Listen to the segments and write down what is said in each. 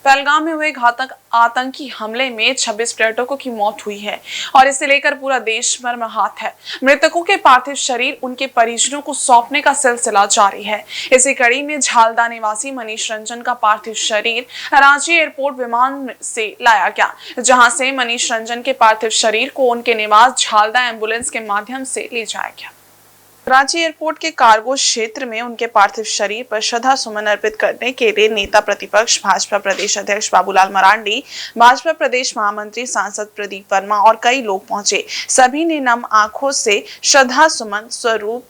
पहलगाम में हुए घातक आतंकी हमले में 26 पर्यटकों की मौत हुई है और इसे लेकर पूरा देश मर्माहत है। मृतकों के पार्थिव शरीर उनके परिजनों को सौंपने का सिलसिला जारी है। इसी कड़ी में झालदा निवासी मनीष रंजन का पार्थिव शरीर रांची एयरपोर्ट विमान से लाया गया, जहां से मनीष रंजन के पार्थिव शरीर को उनके निवास झालदा एम्बुलेंस के माध्यम से ले जाया गया। रांची एयरपोर्ट के कार्गो क्षेत्र में उनके पार्थिव शरीर पर श्रद्धा सुमन अर्पित करने के लिए नेता प्रतिपक्ष भाजपा प्रदेश अध्यक्ष बाबूलाल मरांडी, भाजपा प्रदेश महामंत्री सांसद प्रदीप वर्मा और कई लोग पहुंचे। सभी ने नम आंखों से श्रद्धा सुमन स्वरूप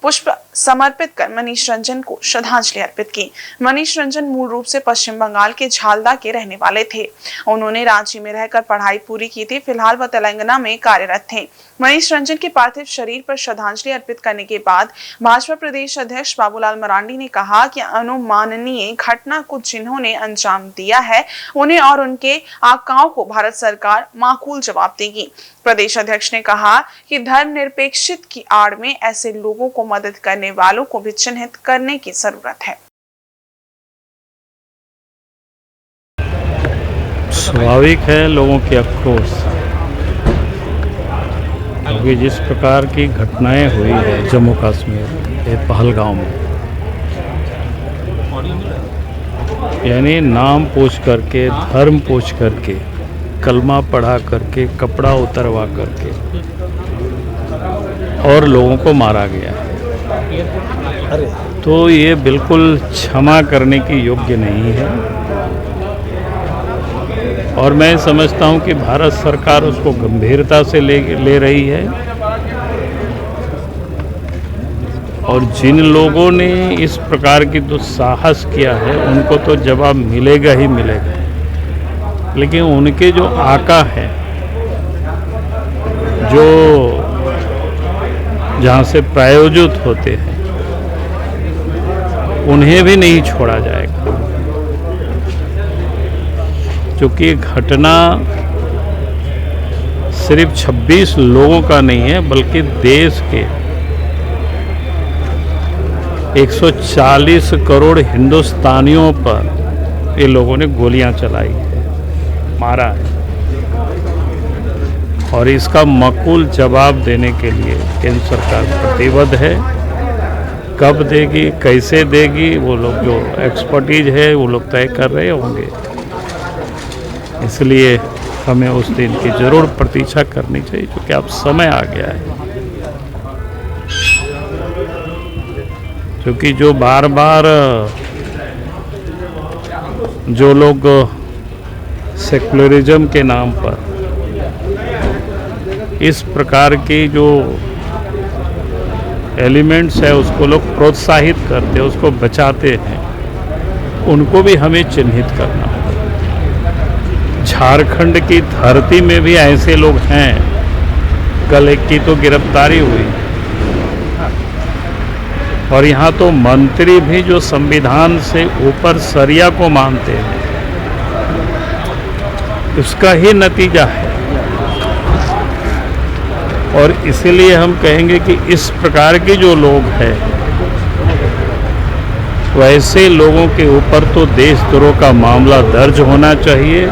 पुष्प समर्पित कर मनीष रंजन को श्रद्धांजलि अर्पित की। मनीष रंजन मूल रूप से पश्चिम बंगाल के झालदा के रहने वाले थे। उन्होंने रांची में रहकर पढ़ाई पूरी की थी। फिलहाल वह तेलंगाना में कार्यरत थे। मनीष रंजन के पार्थिव शरीर पर श्रद्धांजलि अर्पित करने के बाद भाजपा प्रदेश अध्यक्ष बाबूलाल मरांडी ने कहा कि अनुमाननीय घटना को जिन्होंने अंजाम दिया है, उन्हें और उनके आकाओं को भारत सरकार माकूल जवाब देगी। प्रदेश अध्यक्ष ने कहा कि धर्मनिरपेक्षता की आड़ में ऐसे लोगों को मदद करने वालों को भी चिन्हित करने की जरूरत है। स्वाभाविक है लोगों के आक्रोश, क्योंकि जिस प्रकार की घटनाएं हुई है जम्मू कश्मीर के पहलगाम में, यानी नाम पूछ करके, धर्म पूछ करके, कलमा पढ़ा करके, कपड़ा उतरवा करके और लोगों को मारा गया है, तो ये बिल्कुल क्षमा करने की योग्य नहीं है। और मैं समझता हूं कि भारत सरकार उसको गंभीरता से ले रही है और जिन लोगों ने इस प्रकार की दुस्साहस किया है उनको तो जवाब मिलेगा ही मिलेगा, लेकिन उनके जो आका है, जो जहाँ से प्रायोजित होते हैं, उन्हें भी नहीं छोड़ा जाएगा। क्योंकि घटना सिर्फ 26 लोगों का नहीं है, बल्कि देश के 140 करोड़ हिंदुस्तानियों पर ये लोगों ने गोलियां चलाई है, मारा है, और इसका माकूल जवाब देने के लिए केंद्र सरकार प्रतिबद्ध है। कब देगी, कैसे देगी, वो लोग जो एक्सपर्टीज है वो लोग तय कर रहे होंगे। इसलिए हमें उस दिन की जरूर प्रतीक्षा करनी चाहिए, क्योंकि अब समय आ गया है। क्योंकि जो बार बार जो लोग सेकुलरिज्म के नाम पर इस प्रकार की जो एलिमेंट्स है उसको लोग प्रोत्साहित करते हैं, उसको बचाते हैं, उनको भी हमें चिन्हित करना है। झारखंड की धरती में भी ऐसे लोग हैं। कल एक की तो गिरफ्तारी हुई, और यहाँ तो मंत्री भी जो संविधान से ऊपर शरिया को मानते हैं, उसका ही नतीजा है। और इसीलिए हम कहेंगे कि इस प्रकार के जो लोग हैं, वैसे लोगों के ऊपर तो देशद्रोह का मामला दर्ज होना चाहिए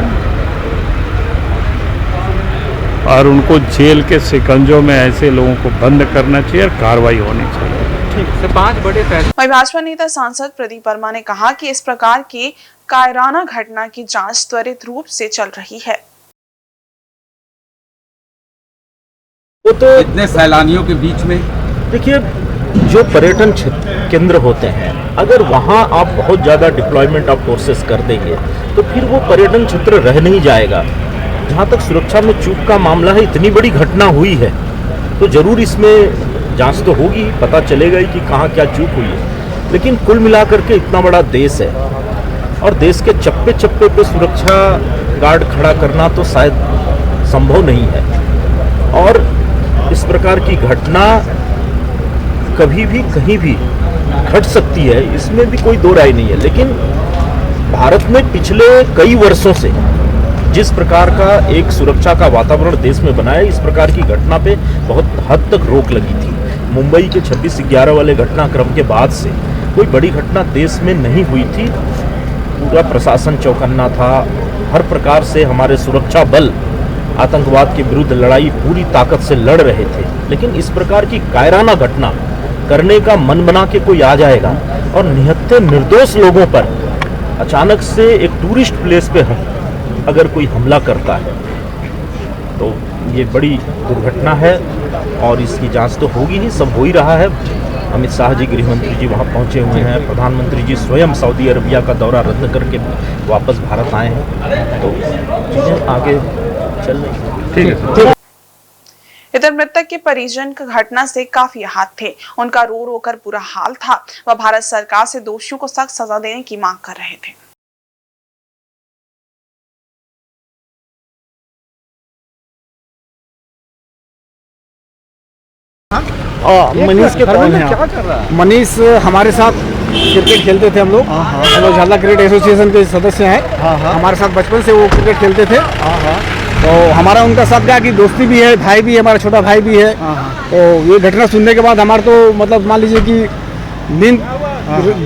और उनको जेल के शिकंजों में ऐसे लोगों को बंद करना चाहिए और कार्रवाई होनी चाहिए। 5 बड़े फैसले। भाजपा नेता सांसद प्रदीप वर्मा ने कहा कि इस प्रकार की कायराना घटना की जांच त्वरित रूप से चल रही है। वो तो इतने सैलानियों के बीच में, देखिए, जो पर्यटन केंद्र होते हैं, अगर वहाँ आप बहुत ज़्यादा डिप्लॉयमेंट ऑफ फोर्सेस कर देंगे तो फिर वो पर्यटन क्षेत्र रह नहीं जाएगा। जहाँ तक सुरक्षा में चूक का मामला है, इतनी बड़ी घटना हुई है तो ज़रूर इसमें जांच तो होगी, पता चलेगा ही कि कहाँ क्या चूक हुई है। लेकिन कुल मिलाकर के इतना बड़ा देश है और देश के चप्पे चप्पे पे सुरक्षा गार्ड खड़ा करना तो शायद संभव नहीं है। और इस प्रकार की घटना कभी भी कहीं भी घट सकती है, इसमें भी कोई दो राय नहीं है। लेकिन भारत में पिछले कई वर्षों से जिस प्रकार का एक सुरक्षा का वातावरण देश में बना है, इस प्रकार की घटना पे बहुत हद तक रोक लगी थी। मुंबई के 26/11 वाले घटनाक्रम के बाद से कोई बड़ी घटना देश में नहीं हुई थी। पूरा प्रशासन चौकन्ना था। हर प्रकार से हमारे सुरक्षा बल आतंकवाद के विरुद्ध लड़ाई पूरी ताकत से लड़ रहे थे। लेकिन इस प्रकार की कायराना घटना करने का मन बना के कोई आ जाएगा और निहत्थे निर्दोष लोगों पर अचानक से एक टूरिस्ट प्लेस पे अगर कोई हमला करता है तो ये बड़ी दुर्घटना है और इसकी जांच तो होगी ही, सब हो ही रहा है। अमित शाह जी गृह मंत्री जी वहाँ पहुँचे हुए हैं, प्रधानमंत्री जी स्वयं सऊदी अरबिया का दौरा रद्द करके वापस भारत आए हैं, तो चीज़ें आगे चल रही हैं। इधर मृतक के परिजन घटना से काफी आहत थे। उनका रो रो कर बुरा हाल था। वह भारत सरकार से दोषियों को सख्त सजा देने की मांग कर रहे थे। मनीष के कौन है? मनीष हमारे साथ क्रिकेट खेलते थे हम लोग झाला क्रिकेट एसोसिएशन के सदस्य हैं। हमारे साथ बचपन से वो क्रिकेट खेलते थे। तो हमारा उनका साथ क्या कि दोस्ती भी है, भाई भी है, हमारा छोटा भाई भी है। तो ये घटना सुनने के बाद हमारा तो मतलब मान लीजिए कि नींद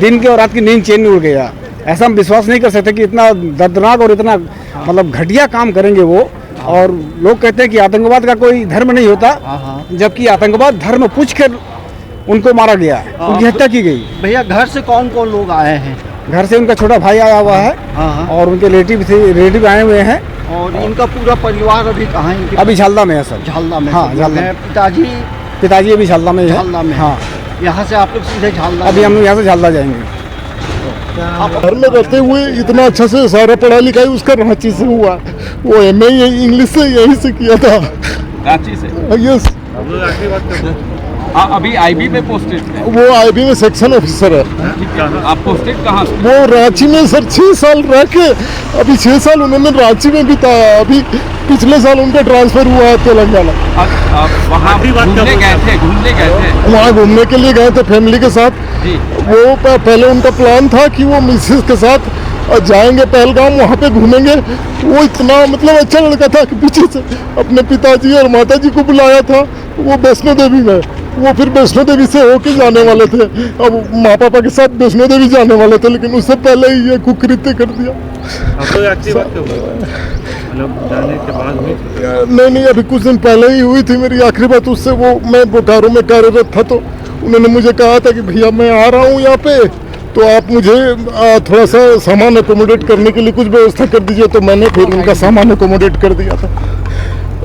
दिन की और रात की नींद चैन उड़ गया। ऐसा हम विश्वास नहीं कर सकते कि इतना दर्दनाक और इतना मतलब घटिया काम करेंगे वो। और लोग कहते हैं कि आतंकवाद का कोई धर्म नहीं होता, जबकि आतंकवाद धर्म पूछकर उनको मारा गया, उनकी हत्या की गई। भैया घर से कौन कौन लोग आए हैं? घर से उनका छोटा भाई आया हुआ है और उनके रिलेटिव आए हुए हैं। और इनका पूरा परिवार अभी कहाँ है? अभी झालदा में है सर। झालदा में? हाँ, झालदा में। पिताजी अभी झालदा में है। झालदा में? हाँ। यहाँ से आप लोग सीधे झालदा? अभी हम लोग यहाँ से झालदा जाएंगे। घर में रहते हुए इतना अच्छा से सारा पढ़ाई लिखाई उसका रांची से हुआ। वो MA इंग्लिश से यहीं से किया था, रांची से। यस। अभी IB में पोस्टेड थे? वो IB में सेक्शन ऑफिसर है। आप पोस्टेड कहाँ? वो रांची में सर 6 साल रह के अभी 6 साल उन्होंने रांची में बिताया। अभी पिछले साल उनका ट्रांसफर हुआ है तेलंगाना। वहाँ घूमने गए थे? वहाँ घूमने के लिए गए थे फैमिली के साथ। वो पहले उनका प्लान था कि वो मिसेस के साथ जाएंगे पहलगाम, वहाँ पे घूमेंगे। वो इतना मतलब अच्छा लड़का था कि पीछे से अपने पिताजी और माताजी को बुलाया था वो वैष्णो देवी में। वो फिर वैष्णो देवी से होके जाने वाले थे। अब माँ पापा के साथ वैष्णो देवी जाने वाले थे, लेकिन उससे पहले ही ये कुकृत्य कर दिया। जाने के बाद नहीं, अभी कुछ दिन पहले ही हुई थी मेरी आखिरी बात उससे। वो मैं बोकारो में कार्यरत था, तो उन्होंने मुझे कहा था कि भैया मैं आ रहा हूँ यहाँ पे, तो आप मुझे थोड़ा सा सामान अकोमोडेट करने के लिए कुछ व्यवस्था कर दीजिए। तो मैंने फिर उनका सामान अकोमोडेट कर दिया था।